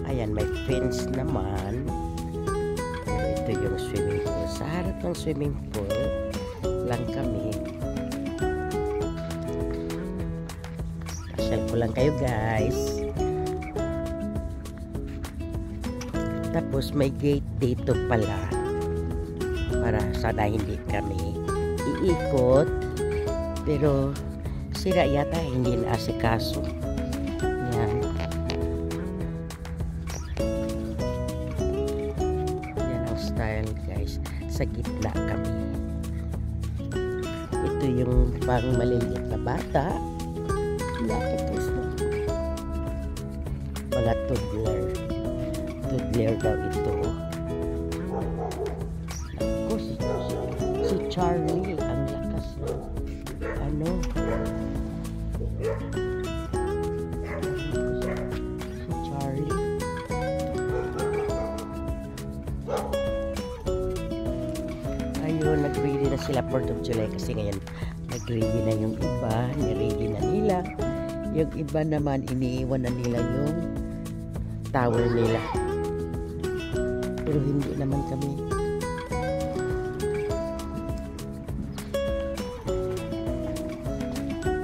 Ayan, may fence naman. Pero ito yung swimming pool. Sa harap ng swimming pool lang kami. Pasyal ko lang kayo guys. Tapos may gate dito pala. Para sana hindi kami iikot. Pero sira yata, hindi naasikaso. Yan. Yan ang style guys. Sa gitna kami. Ito yung pang maliliit na bata. Lapit mo. Mga toddler. Toddler daw ito. Ako, si Charlie. Ang lakas na. Ano? Si Charlie. Ayun, nag-ready na sila 4th of July kasi ngayon nag-ready na yung iba, ni-ready na nila. Yung iba naman, iniiwan na nila yung towel nila. Pero hindi naman kami.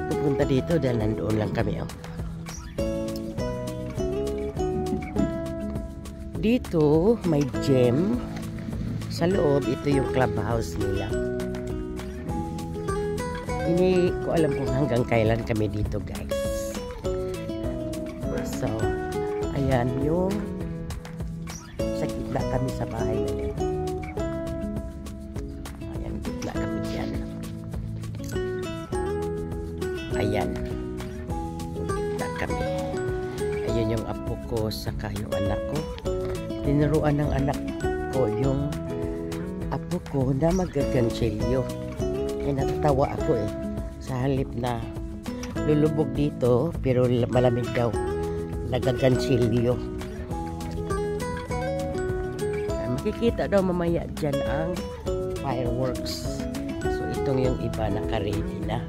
Pupunta dito dahil nandoon lang kami. Oh. Dito, may gym. Sa loob, ito yung clubhouse nila. Hindi ko alam kung hanggang kailan kami dito guys. So, ayan yung sa gitna kami sa bahay na yan. Ayan, gitna kami dyan. Ayan. Gitna kami. Ayun yung apo ko saka yung anak ko. Tinuruan ng anak ko yung apo ko na magagansilyo. Ay natatawa ako eh. Sa halip na lulubog dito pero malamig daw. Nagagansilyo. Makikita daw mamaya dyan ang fireworks. So itong yung iba naka-ready na.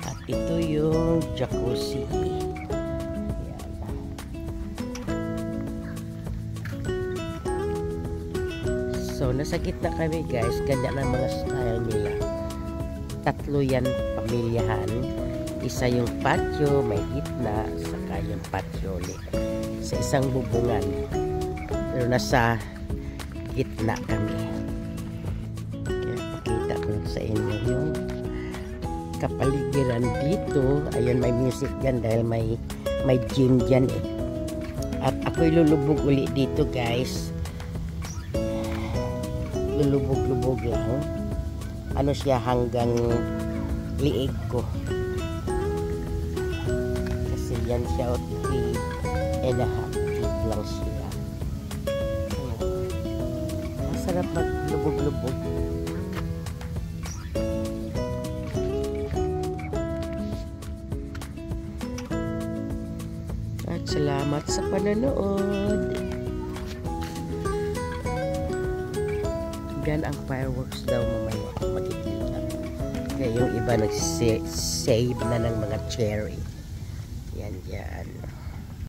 At ito yung jacuzzi. Yan. So nasa gitna kami guys. Ganyan ang mga style nila. Tatlo yan pamilyahan. Isa yung patio, may gitna, saka yung patio ulit. Sa isang bubungan. Pero nasa gitna kami. Kaya pakita ko sa inyo yung kapaligiran dito. Ayun, may music dyan dahil may gym dyan eh. At ako'y lulubog ulit dito guys. Lulubog-lubog lang. Ano siya hanggang liig ko. Kasi yan siya 3.5 feet lang siya. Masarap maglubog-lubog. At salamat sa pananood. Yan ang fireworks daw mamaya makikita. Kaya yung iba nagsisave na ng mga cherry. Yan yan.